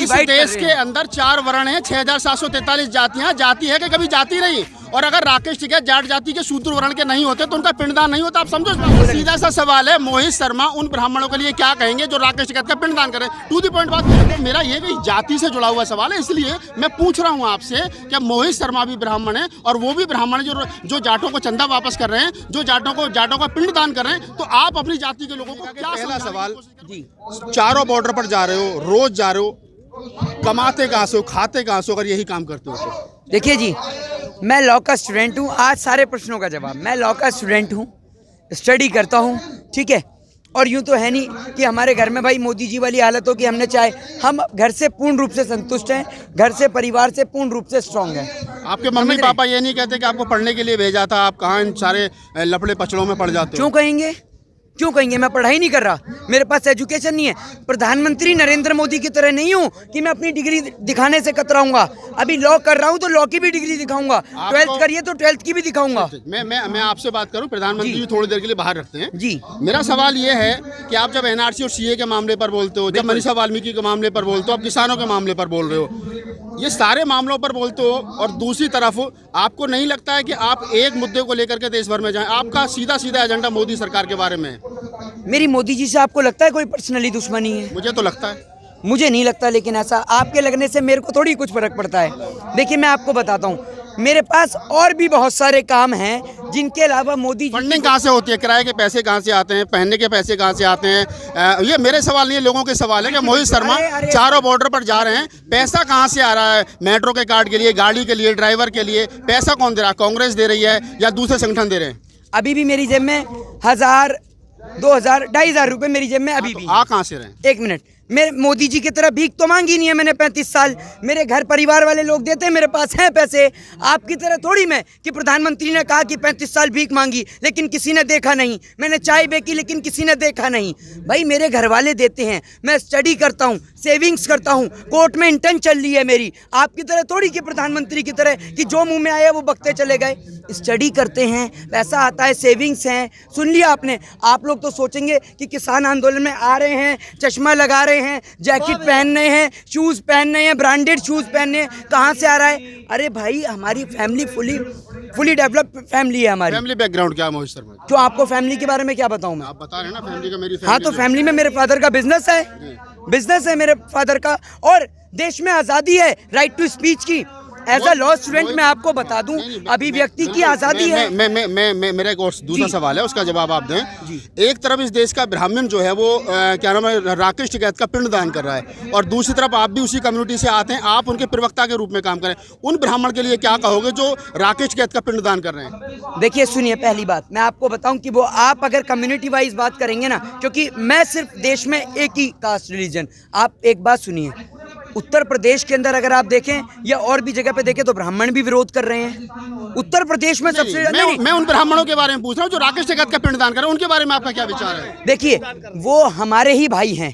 इस देश के अंदर 4 वर्ण हैं, 6743 जातियां, जाति है कि कभी जाति नहीं। और अगर राकेश टिकैत जाट जाति के शूद्र वर्ण के नहीं होते तो उनका पिंडदान नहीं होता। आप समझो, सीधा सा सवाल है, मोहित शर्मा उन ब्राह्मणों के लिए क्या कहेंगे जो राकेश टिकैत का पिंडदान करें? टू द पॉइंट बात। मेरा ये कि जाति से जुड़ा हुआ सवाल है, इसलिए मैं पूछ रहा हूँ आपसे कि मोहित शर्मा भी ब्राह्मण है और वो भी ब्राह्मण है जो जाटों को चंदा वापस कर रहे हैं, जो जाटों का पिंडदान कर रहे हैं। तो आप अपनी जाति के लोगों को क्या? पहला सवाल जी, चारों बॉर्डर पर जा रहे हो, रोज जा रहे हो, कमाते कहाँ से हो, खाते कहाँ से हो अगर यही काम करते हो तो? देखिए जी, मैं लॉ का स्टूडेंट हूँ। आज सारे प्रश्नों का जवाब, मैं लॉ का स्टूडेंट हूँ, स्टडी करता हूँ, ठीक है। और यूँ तो है नहीं कि हमारे घर में भाई मोदी जी वाली हालत हो कि हमने चाहे, हम घर से पूर्ण रूप से संतुष्ट हैं, घर से परिवार से पूर्ण रूप से स्ट्रांग हैं। आपके मम्मी पापा ये नहीं कहते कि आपको पढ़ने के लिए भेजा था, आप कहाँ इन सारे लफड़े पचड़ों में पड़ जाते हो? क्यों कहेंगे, क्यों कहेंगे? मैं पढ़ाई नहीं कर रहा, मेरे पास एजुकेशन नहीं है। प्रधानमंत्री नरेंद्र मोदी की तरह नहीं हूँ कि मैं अपनी डिग्री दिखाने से कतराऊंगा। अभी लॉ कर रहा हूँ तो लॉ की भी डिग्री दिखाऊंगा, 12th करिए तो 12th की भी दिखाऊंगा। मैं आपसे बात करूँ, प्रधानमंत्री जी थोड़ी देर के लिए बाहर रखते हैं जी। मेरा सवाल ये है कि आप जब एनआरसी और सीए के मामले पर बोलते हो, जब मनीषा वाल्मीकि के मामले पर बोलते हो, आप किसानों के मामले पर बोल रहे हो, ये सारे मामलों पर बोलते हो, और दूसरी तरफ आपको नहीं लगता है कि आप एक मुद्दे को लेकर के देश भर में जाएं? आपका सीधा सीधा एजेंडा मोदी सरकार के बारे में है। मेरी मोदी जी से आपको लगता है कोई पर्सनली दुश्मनी है? मुझे तो लगता है। मुझे नहीं लगता, लेकिन ऐसा आपके लगने से मेरे को थोड़ी कुछ फर्क पड़ता है। देखिए मैं आपको बताता हूँ, मेरे पास और भी बहुत सारे काम हैं जिनके अलावा मोदी जी। फंडिंग कहाँ से होती है? किराए के पैसे कहाँ से आते हैं? पहनने के पैसे कहाँ से आते हैं? ये मेरे सवाल नहीं है, लोगों के सवाल है कि मोहित शर्मा चारों बॉर्डर पर जा रहे हैं, पैसा कहाँ से आ रहा है? मेट्रो के कार्ड के लिए, गाड़ी के लिए, ड्राइवर के लिए पैसा कौन दे रहा है? कांग्रेस दे रही है या दूसरे संगठन दे रहे हैं? अभी भी मेरी जेब में 1000, 2000, 2500 रुपए मेरी जेब में अभी भी। आ कहाँ से रहे? एक मिनट, मेरे मोदी जी की तरह भीख तो मांगी नहीं है मैंने 35 साल। मेरे घर परिवार वाले लोग देते हैं, मेरे पास हैं पैसे। आपकी तरह थोड़ी मैं कि प्रधानमंत्री ने कहा कि 35 साल भीख मांगी लेकिन किसी ने देखा नहीं, मैंने चाय बेची लेकिन किसी ने देखा नहीं। भाई मेरे घर वाले देते हैं, मैं स्टडी करता हूँ, सेविंग्स करता हूँ, कोर्ट में इंटर्न चल रही है मेरी। आपकी तरह थोड़ी कि प्रधानमंत्री की तरह कि जो मुंह में आया वो बकते चले गए। स्टडी करते हैं, पैसा आता है, सेविंग्स हैं। सुन लिया आपने? आप लोग तो सोचेंगे कि किसान आंदोलन में आ रहे हैं, चश्मा लगा रहे हैं, जैकेट पहन रहे हैं, शूज पहन रहे हैं, ब्रांडेड शूज पहन रहे हैं, कहाँ से आ रहा है? अरे भाई हमारी फैमिली फुली डेवलप्ड फैमिली है हमारी। फैमिली बैकग्राउंड क्या है मोहित शर्मा? तो आपको फैमिली के बारे में क्या बताऊं मैं? आप बता रहे हैं ना फैमिली का, मेरी हाँ तो फैमिली में मेरे फादर का बिजनेस है मेरे फादर का, और देश में आज़ादी है राइट टू स्पीच की। एज अ लॉ स्टूडेंट मैं आपको बता दूं, अभिव्यक्ति की आज़ादी है। मेरा एक और दूसरा सवाल है, उसका जवाब आप दें। एक तरफ इस देश का ब्राह्मण जो है वो क्या नाम है, राकेश टिकैत का पिंडदान कर रहा है, और दूसरी तरफ आप भी उसी कम्युनिटी से आते हैं, आप उनके प्रवक्ता के रूप में काम करें। उन ब्राह्मण के लिए क्या कहोगे जो राकेश टिकैत का पिंडदान कर रहे हैं? देखिए सुनिए, पहली बात मैं आपको बताऊं कि वो आप अगर कम्युनिटी वाइज बात करेंगे ना, क्योंकि मैं सिर्फ देश में एक ही कास्ट रिलीजन, आप एक बात सुनिए, उत्तर प्रदेश के अंदर अगर आप देखें या और भी जगह पे देखें तो ब्राह्मण भी विरोध कर रहे हैं। उत्तर प्रदेश में सबसे मैं उन ब्राह्मणों के बारे में पूछ रहा हूँ जो राकेश टिकैत का पिंडदान कर रहे हैं, उनके बारे में आपका क्या विचार है? देखिए वो हमारे ही भाई हैं।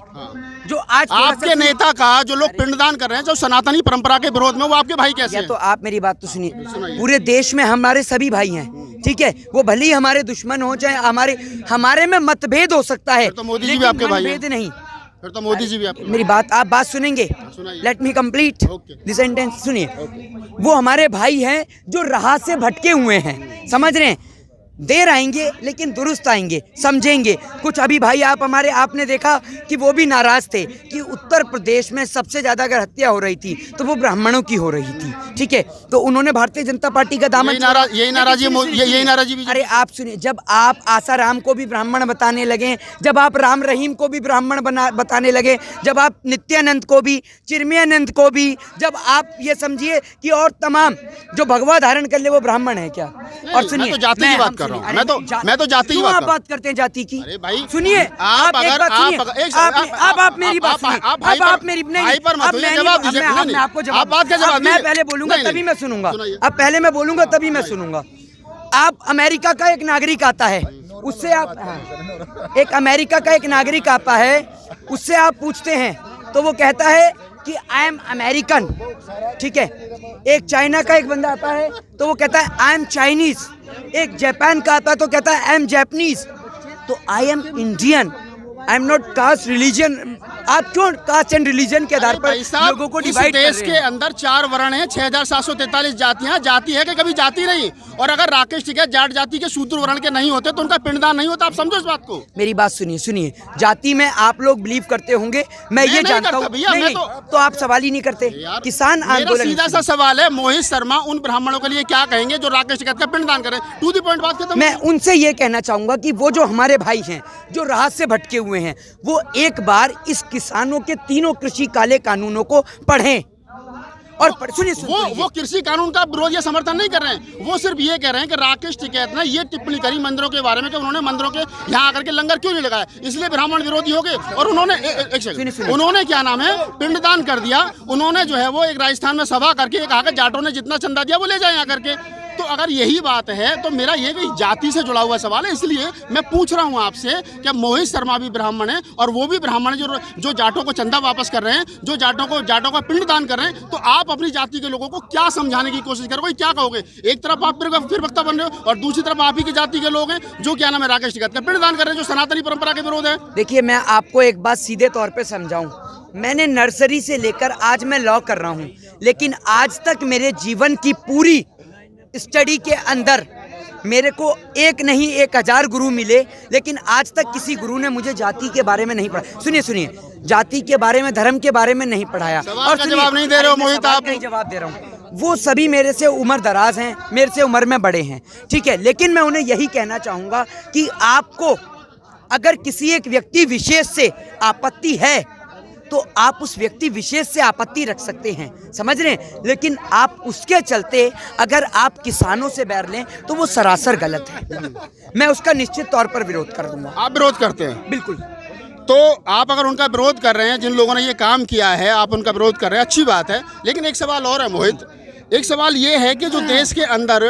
जो आज आपके नेता का जो लोग पिंडदान कर रहे हैं, जो सनातनी परंपरा के विरोध में, वो आपके भाई कैसे हैं? तो आप मेरी बात तो सुनिए, पूरे देश में हमारे सभी भाई हैं, ठीक है? वो भले ही हमारे दुश्मन हो, चाहे हमारे में मतभेद हो सकता है, तो मोदी जी भी आपके भाई हैं? नहीं, फिर तो मोदी जी भी आप। मेरी बात सुनेंगे? Let me complete this sentence. सुनिए, वो हमारे भाई हैं जो राह से भटके हुए हैं, समझ रहे हैं? देर आएंगे लेकिन दुरुस्त आएंगे, समझेंगे। कुछ अभी भाई आपने देखा कि वो भी नाराज थे कि उत्तर प्रदेश में सबसे ज़्यादा अगर हत्या हो रही थी तो वो ब्राह्मणों की हो रही थी, ठीक है? तो उन्होंने भारतीय जनता पार्टी का दामन, यही नाराजी भी। अरे आप सुनिए, जब आप आसाराम को भी ब्राह्मण बताने लगे, जब आप राम रहीम को भी ब्राह्मण बताने लगे, जब आप नित्यानंद को भी, चिन्मयानंद को भी, जब आप ये समझिए कि और तमाम जो भगवा धारण कर ले वो ब्राह्मण है क्या? और सुनिए, मैं तो जाति की बात करते हैं, जाति की। अरे भाई सुनिए, आप मेरी बात सुनिए, मैं पहले बोलूंगा तभी मैं सुनूंगा, अब पहले मैं बोलूंगा तभी मैं सुनूंगा। आप अमेरिका का एक नागरिक आता है, उससे आप एक अमेरिका का एक नागरिक आता है, उससे आप पूछते हैं तो वो कहता है कि आई एम अमेरिकन, ठीक है? एक चाइना का एक बंदा आता है तो वो कहता है आई एम चाइनीज। एक जापान का आता है तो कहता है आई एम जापानीज। तो I am Indian, I am not caste religion. आप क्यों कास्ट एंड रिलीजन के आधार पर लोगों को इस डिवाइड कर देश रहे के हैं? अंदर 4 वर्ण हैं, 6743 जातियां, जाति है कि कभी जाति नहीं। और अगर राकेश टिकैत जाट जाति के शूद्र वर्ण के नहीं होते तो उनका पिंडदान नहीं होता। आप समझो इस बात को। मेरी बात सुनिए, जाति में आप लोग बिलीव करते होंगे, मैं ये नहीं जानता करता हूँ। भैया, नहीं, मैं नहीं, तो आप सवाल ही नहीं करते। किसान मेरा आंदोलन सीधा सा सवाल है, मोहित शर्मा उन ब्राह्मणों के लिए क्या कहेंगे जो राकेश टिकैत का पिंडदान करें? टू द पॉइंट बात खत्म। मैं उनसे ये कहना चाहूंगा कि वो जो हमारे भाई हैं जो राहत से भटके हुए हैं, वो एक बार इस किसानों के तीनों कृषि काले कानूनों को पढ़ें। और सुनिए, वो कृषि कानून का विरोध या समर्थन नहीं कर रहे हैं। वो सिर्फ ये कह रहे हैं कि राकेश टिकैत ने ये टिप्पणी करी मंदिरों के बारे में कि उन्होंने मंदिरों के यहाँ आकर के लंगर क्यों नहीं लगाया, इसलिए ब्राह्मण विरोधी हो गए। और उन्होंने एक सेकंड, उन्होंने क्या नाम है, पिंडदान कर दिया। उन्होंने जो है वो एक राजस्थान में सभा करके कहा कि जाटों ने जितना चंदा दिया वो ले जाए यहाँ करके। तो अगर यही बात है तो मेरा ये कि जाति से जुड़ा हुआ सवाल है, इसलिए मैं पूछ रहा हूँ आपसे कि मोहित शर्मा भी ब्राह्मण है और वो भी ब्राह्मण है जो जाटों को चंदा वापस कर रहे हैं, जो जाटों का पिंडदान कर रहे हैं। तो आप अपनी जाति के लोगों को क्या समझाने की कोशिश करोगे, क्या कहोगे? एक तरफ आप फिर वक्ता बन रहे हो और दूसरी तरफ आप ही की जाति के लोग हैं जो क्या नाम है राकेश टिकैत का पिंडदान कर रहे हैं, जो सनातनी परंपरा के विरोध है। देखिए, मैं आपको एक बात सीधे तौर पे समझाऊं, मैंने नर्सरी से लेकर आज मैं लॉ कर रहा हूं, लेकिन आज तक मेरे जीवन की पूरी स्टडी के अंदर मेरे को एक नहीं 1000 गुरु मिले, लेकिन आज तक किसी गुरु ने मुझे जाति के बारे में नहीं पढ़ाया। सुनिए, जाति के बारे में, धर्म के बारे में नहीं पढ़ाया। और जवाब नहीं दे रहे हो मोहित, आप नहीं जवाब दे रहा हूँ। वो सभी मेरे से उम्र दराज हैं, मेरे से उम्र में बड़े हैं, ठीक है, लेकिन मैं उन्हें यही कहना चाहूँगा कि आपको अगर किसी एक व्यक्ति विशेष से आपत्ति है तो आप उस व्यक्ति विशेष से आपत्ति रख सकते हैं, समझ रहे हैं, लेकिन आप उसके चलते अगर आप किसानों से बैर लें तो वो सरासर गलत है। मैं उसका निश्चित तौर पर विरोध कर दूंगा। आप विरोध करते हैं? बिल्कुल। तो आप अगर उनका विरोध कर रहे हैं, जिन लोगों ने ये काम किया है, आप उनका विरोध कर रहे हैं, अच्छी बात है। लेकिन एक सवाल और है मोहित, एक सवाल ये है कि जो देश के अंदर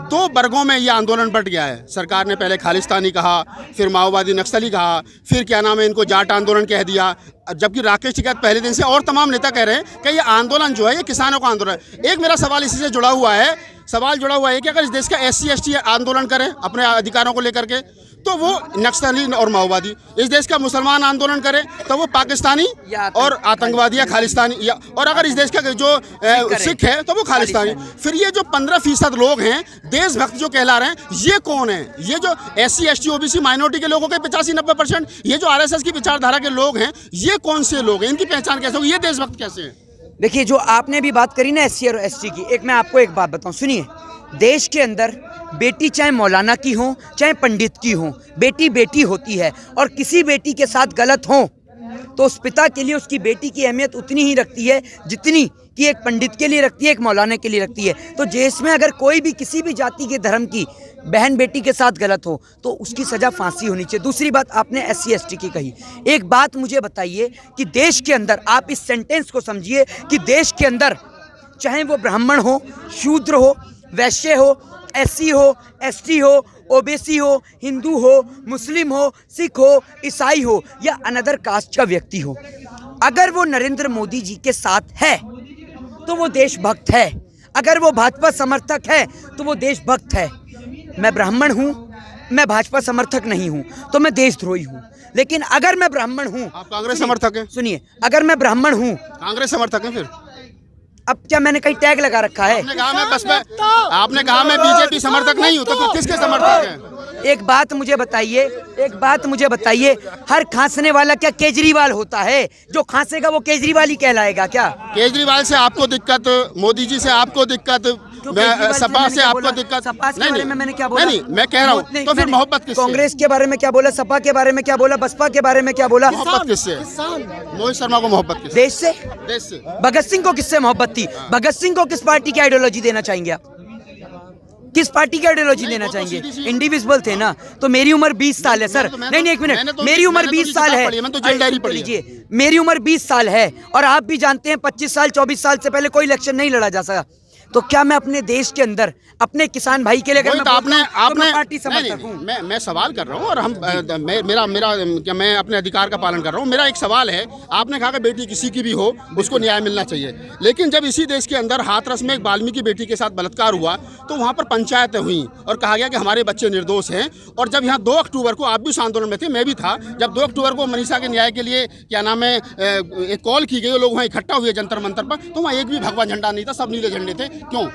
2 वर्गों में ये आंदोलन बट गया है। सरकार ने पहले खालिस्तानी कहा, फिर माओवादी नक्सली कहा, फिर क्या नाम है इनको जाट आंदोलन कह दिया, जबकि राकेश टिकैत पहले दिन से और तमाम नेता कह रहे हैं कि ये आंदोलन जो है ये किसानों का आंदोलन है। एक मेरा सवाल इसी से जुड़ा हुआ है, कि अगर इस देश का SC ST आंदोलन करे अपने अधिकारों को लेकर के तो वो नक्सली और माओवादी, इस देश का मुसलमान आंदोलन करे तो वो पाकिस्तानी और आतंकवादी या खालिस्तानी, और अगर इस देश का जो सिख है तो वो खालिस्तानी। फिर ये जो 15% लोग हैं देशभक्त जो कहला रहे हैं, ये कौन है? ये जो SC ST OBC माइनॉरिटी के लोगों के 85-90%, ये जो RSS की विचारधारा के लोग हैं, ये कौन से लोग हैं? इनकी पहचान कैसे होगी? ये देशभक्त कैसे है? देखिए, जो आपने भी बात करी ना SC और ST की, एक मैं आपको एक बात बताऊं, सुनिए, देश के अंदर बेटी चाहे मौलाना की हो चाहे पंडित की हो, बेटी बेटी होती है, और किसी बेटी के साथ गलत हो तो उस पिता के लिए उसकी बेटी की अहमियत उतनी ही रखती है जितनी कि एक पंडित के लिए रखती है, एक मौलाना के लिए रखती है। तो देश में अगर कोई भी किसी भी जाति के धर्म की बहन बेटी के साथ गलत हो तो उसकी सज़ा फांसी होनी चाहिए। दूसरी बात आपने SC ST की कही, एक बात मुझे बताइए कि देश के अंदर, आप इस सेंटेंस को समझिए कि देश के अंदर चाहे वो ब्राह्मण हो, शूद्र हो, वैश्य हो, SC हो, ST हो, OBC हो, हिंदू हो, मुस्लिम हो, सिख हो, ईसाई हो या अनदर कास्ट का व्यक्ति हो, अगर वो नरेंद्र मोदी जी के साथ है तो वो देशभक्त है, अगर वो भाजपा समर्थक है तो वो देशभक्त है। मैं ब्राह्मण हूँ, मैं भाजपा समर्थक नहीं हूँ तो मैं देशद्रोही हूँ, लेकिन अगर मैं ब्राह्मण हूँ। आप कांग्रेस समर्थक हैं? सुनिए, अगर मैं ब्राह्मण हूँ, कांग्रेस समर्थक हैं? फिर अब क्या मैंने कहीं टैग लगा रखा है? आपने कहा मैं BJP समर्थक नहीं हूँ, तो फिर किसके समर्थक हैं? एक बात मुझे बताइए, हर खांसने वाला क्या केजरीवाल होता है? जो खांसेगा वो केजरीवाल ही कहलाएगा क्या? केजरीवाल से आपको दिक्कत, मोदी जी से आपको दिक्कत, सपा से आपको दिक्कत? सपा के बारे में मैंने क्या बोला? नहीं, मैं कह रहा हूँ तो फिर मोहब्बत किससे? कांग्रेस के बारे में क्या बोला, सपा के बारे में क्या बोला, बसपा के बारे में क्या बोला? मोहब्बत किससे? मोहित शर्मा को मोहब्बत किससे? देश से। भगत सिंह को किससे मोहब्बत थी? भगत सिंह को किस पार्टी की आइडियोलॉजी देना चाहेंगे आप? किस पार्टी की आइडियोलॉजी लेना चाहेंगे? इंडिविजुअल थे ना। तो मेरी उम्र 20 साल है सर। नहीं, एक मिनट, मेरी उम्र 20 साल है। मेरी उम्र 20 साल है और आप भी जानते हैं 25 साल 24 साल से पहले कोई इलेक्शन नहीं लड़ा जा सका। तो क्या मैं अपने देश के अंदर अपने किसान भाई के लिए वही तो आपने पार्टी नहीं, समर्थक हूँ। मैं सवाल कर रहा हूँ और हम मेरा क्या मैं अपने अधिकार का पालन कर रहा हूँ। मेरा एक सवाल है, आपने कहा कि बेटी किसी की भी हो उसको न्याय मिलना चाहिए, लेकिन जब इसी देश के अंदर हाथरस में एक वाल्मीकि बेटी के साथ बलात्कार हुआ तो वहाँ पर पंचायतें हुई और कहा गया कि हमारे बच्चे निर्दोष हैं। और जब यहाँ 2 अक्टूबर को, आप भी उस आंदोलन में थे, मैं भी था, जब 2 अक्टूबर को मनीषा के न्याय के लिए क्या नाम है एक कॉल की गई, लोग वहाँ इकट्ठा हुए जंतर मंतर पर, तो वहाँ एक भी भगवा झंडा नहीं था, सब नीले झंडे थे। क्यों?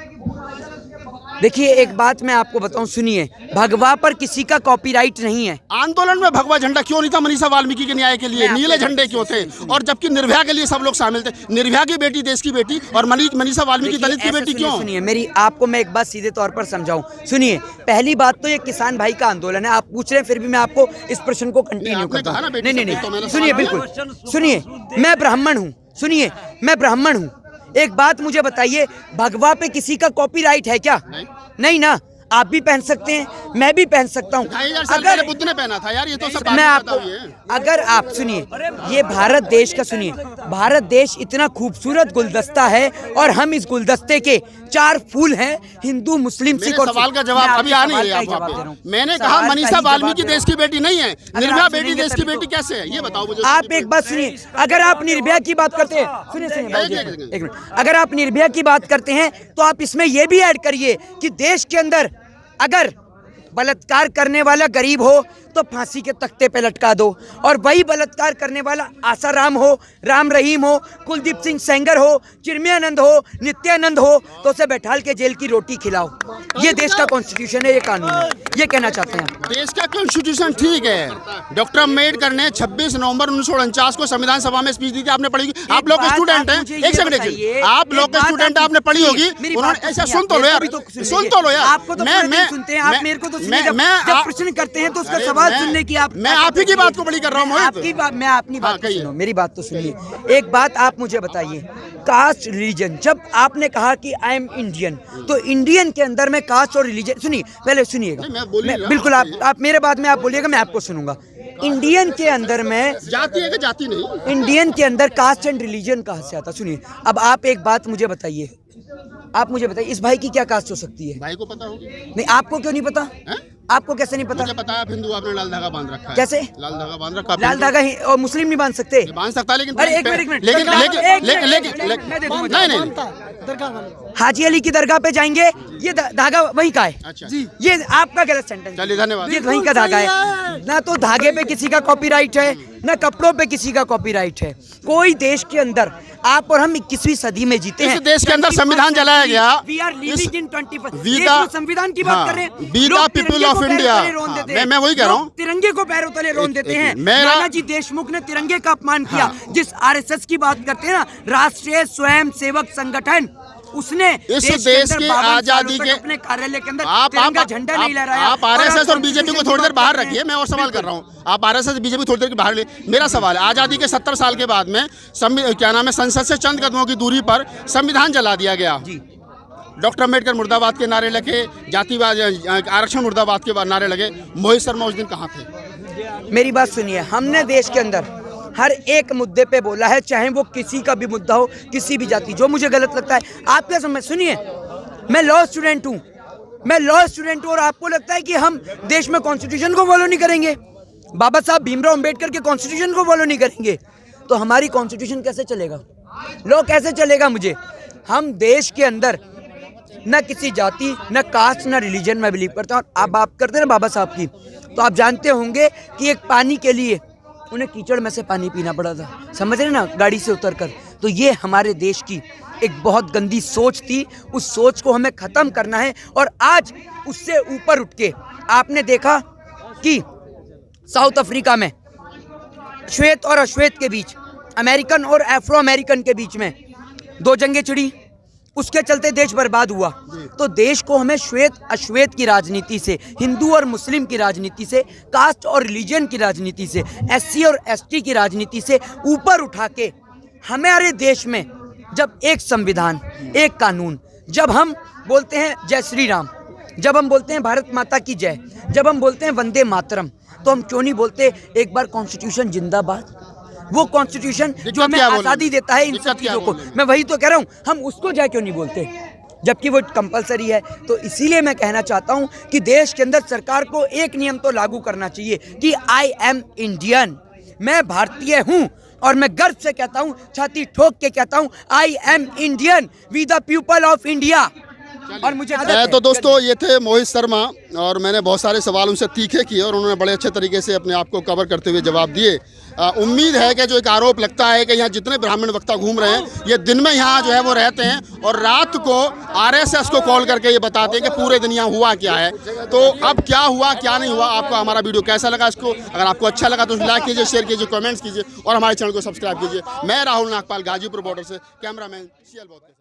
देखिए एक बात मैं आपको बताऊं, सुनिए, भगवा पर किसी का कॉपीराइट नहीं है। आंदोलन में भगवा झंडा क्यों नहीं था मनीषा वाल्मीकि के न्याय के लिए? नीले झंडे क्यों थे? और जबकि निर्भया के लिए सब लोग शामिल थे। निर्भया की बेटी देश की बेटी और मनीषा वाल्मीकि दलित की बेटी क्यों? सुनिए मेरी, आपको मैं एक बात सीधे तौर पर समझाऊं। सुनिए, पहली बात तो ये किसान भाई का आंदोलन है, आप पूछ रहे हैं, फिर भी मैं आपको इस प्रश्न को कंटिन्यू करता हूँ। नहीं, सुनिए, बिल्कुल सुनिए, मैं ब्राह्मण हूँ, सुनिए मैं ब्राह्मण हूँ। एक बात मुझे बताइए, भगवा पे किसी का कॉपीराइट है क्या? नहीं ना। आप भी पहन सकते हैं, मैं भी पहन सकता हूँ। अगर बुद्ध ने पहना था यार, ये तो सब मैं आपको, अगर आप सुनिए, ये भारत देश का, सुनिए, भारत देश इतना खूबसूरत गुलदस्ता है और हम इस गुलदस्ते के 4 फूल हैं, हिंदू, मुस्लिम, सिख। और सवाल का जवाब अभी आ नहीं है। मैंने कहा मनीषा वाल्मीकि देश की बेटी नहीं है, निर्भया बेटी देश की बेटी कैसे है, ये बताओ मुझे। आप एक बात सुनिए, अगर आप निर्भया की बात करते हैं, सुनिए एक मिनट, अगर आप निर्भया की बात करते हैं तो आप इसमें यह भी ऐड करिए कि देश के अंदर अगर बलात्कार करने वाला गरीब हो तो फांसी के तख्ते पे लटका दो, और वही बलात्कार करने वाला आसाराम हो, राम रहीम हो, कुलदीप सिंह सेंगर हो, चिन्मयानंद हो, नित्यानंद हो, तो उसे बैठाल के जेल की रोटी खिलाओ। ये देश का कॉन्स्टिट्यूशन है, ये कानून है, ये कहना चाहते हैं। देश का कॉन्स्टिट्यूशन ठीक है। डॉक्टर अम्बेडकर ने 26 नवंबर 1949 को संविधान सभा में स्पीच दी थी, आपने पढ़ी? आप लोग स्टूडेंट हैं, एक सेकंड, आप लोग के स्टूडेंट, आपने पढ़ी होगी। उन्होंने ऐसा सुन तो लो यार, सुन तो लो यार। आपको तो मैं सुनते हैं, आप मेरे को तो सुनिए, जब प्रश्न करते हैं तो उसका सवाल सुनने की मैं आप ही की बात को बड़ी कर रहा हूँ। आपकी बात, मैं अपनी बात सुनो, मेरी बात तो सुनिए। एक बात आप मुझे बताइए, कास्ट रिलीजन, जब आपने कहा कि आई एम इंडियन, तो इंडियन के अंदर में कास्ट और रिलीजन, सुनिए पहले सुनिएगा, बिल्कुल आप मेरे बाद में आप बोलिएगा, मैं आपको सुनूंगा। इंडियन के अंदर में जाति है कि जाति नहीं, इंडियन के अंदर कास्ट एंड रिलीजन कहाँ से आता? सुनिए, अब आप एक बात मुझे बताइए, आप मुझे बताइए, इस भाई की क्या कास्ट हो सकती है? भाई को पता होगी। नहीं, आपको क्यों नहीं पता है? आपको कैसे नहीं पता? मुझे पता है, आप हिंदू, आपने लाल धागा बांध रखा है। कैसे लाल धागा बांध रखा? लाल धागा ही और मुस्लिम नहीं बांध सकते? बांध सकता है, लेकिन अरे एक मिनट, नहीं, हाजी अली की दरगाह पे जाएंगे, ये धागा वहीं का है। अच्छा जी, ये आपका गलत सेंटेंस। चलिए धन्यवाद। ये वहीं का धागा है ना, तो धागे पे किसी का कॉपीराइट है ना, कपड़ों पे किसी का कॉपीराइट है। कोई देश के अंदर, आप और हम 21वीं सदी में जीते हैं। इस देश के अंदर संविधान जलाया गया। We are living in 21st। संविधान की बात कर रहे हैं। We the people of India. मैं वही कह रहा हूँ, तिरंगे को पैरों तले रोन देते हैं। नानाजी देशमुख ने तिरंगे का अपमान किया। जिस आरएसएस की बात करते हैं ना, राष्ट्रीय स्वयं सेवक संगठन, उसने इस देश की आजादी के अपने कार्यालय के अंदर तिरंगा झंडा नहीं लहराया। आप आरएसएस और बीजेपी को थोड़ी देर बाहर रखिए, मैं और सवाल कर रहा हूँ। आप आरएसएस बीजेपी थोड़ी देर बाहर ले। मेरा सवाल है, आजादी के 70 साल के बाद में क्या नाम है, संसद से चंद कदमों की दूरी पर संविधान जला दिया गया। डॉक्टर अम्बेडकर मुर्दाबाद के नारे लगे, जातिवाद आरक्षण मुर्दाबाद के नारे लगे। मोहित शर्मा उस दिन कहाँ थे? मेरी बात सुनिए, हमने देश के अंदर हर एक मुद्दे पे बोला है, चाहे वो किसी का भी मुद्दा हो, किसी भी जाति, जो मुझे गलत लगता है। आप क्या समझ, सुनिए, मैं लॉ स्टूडेंट हूँ, और आपको लगता है कि हम देश में कॉन्स्टिट्यूशन को फॉलो नहीं करेंगे, बाबा साहब भीमराव अंबेडकर के कॉन्स्टिट्यूशन को फॉलो नहीं करेंगे, तो हमारी कॉन्स्टिट्यूशन कैसे चलेगा, लॉ कैसे चलेगा? मुझे, हम देश के अंदर न किसी जाति, न कास्ट, न रिलीजन में बिलीव करते हैं। और आप बात करते हैं ना बाबा साहब की, तो आप जानते होंगे कि एक पानी के लिए उन्हें कीचड़ में से पानी पीना पड़ा था, समझ रहे ना, गाड़ी से उतरकर। तो ये हमारे देश की एक बहुत गंदी सोच थी, उस सोच को हमें ख़त्म करना है। और आज उससे ऊपर उठ के आपने देखा कि साउथ अफ्रीका में श्वेत और अश्वेत के बीच, अमेरिकन और अफ्रो अमेरिकन के बीच में 2 जंगें छिड़ी, उसके चलते देश बर्बाद हुआ। तो देश को हमें श्वेत अश्वेत की राजनीति से, हिंदू और मुस्लिम की राजनीति से, कास्ट और रिलीजन की राजनीति से, एससी और एसटी की राजनीति से ऊपर उठा के हमारे देश में जब एक संविधान, एक कानून, जब हम बोलते हैं जय श्री राम, जब हम बोलते हैं भारत माता की जय, जब हम बोलते हैं वंदे मातरम, तो हम क्यों नहीं बोलते एक बार कॉन्स्टिट्यूशन जिंदाबाद? वो कॉन्स्टिट्यूशन जो हमें आज़ादी देता है इन सब चीज़ों को, मैं वही तो कह रहा हूँ, हम उसको जाए क्यों नहीं बोलते? जबकि वो कंपलसरी है। तो इसीलिए मैं कहना चाहता हूँ कि देश के अंदर सरकार को एक नियम तो लागू करना चाहिए कि आई एम इंडियन, मैं भारतीय हूँ, और मैं गर्व से कहता हूँ, छाती ठोक के कहता हूँ, I am Indian, we the people of India. और मुझे तो दोस्तों ये थे मोहित शर्मा, और मैंने बहुत सारे सवाल उनसे तीखे किए और उन्होंने बड़े अच्छे तरीके से अपने आप को कवर करते हुए जवाब दिए। उम्मीद है कि जो एक आरोप लगता है कि यहाँ जितने ब्राह्मण वक्ता घूम रहे हैं ये दिन में यहाँ जो है वो रहते हैं और रात को आरएसएस को कॉल करके ये बताते हैं कि पूरे दिन यहाँ हुआ क्या है। तो अब क्या हुआ क्या नहीं हुआ, आपको हमारा वीडियो कैसा लगा, इसको अगर आपको अच्छा लगा तो लाइक कीजिए, शेयर कीजिए, कमेंट्स कीजिए और हमारे चैनल को सब्सक्राइब कीजिए। मैं राहुल नागपाल, गाजीपुर बॉर्डर से, कैमरामैन CL के साथ।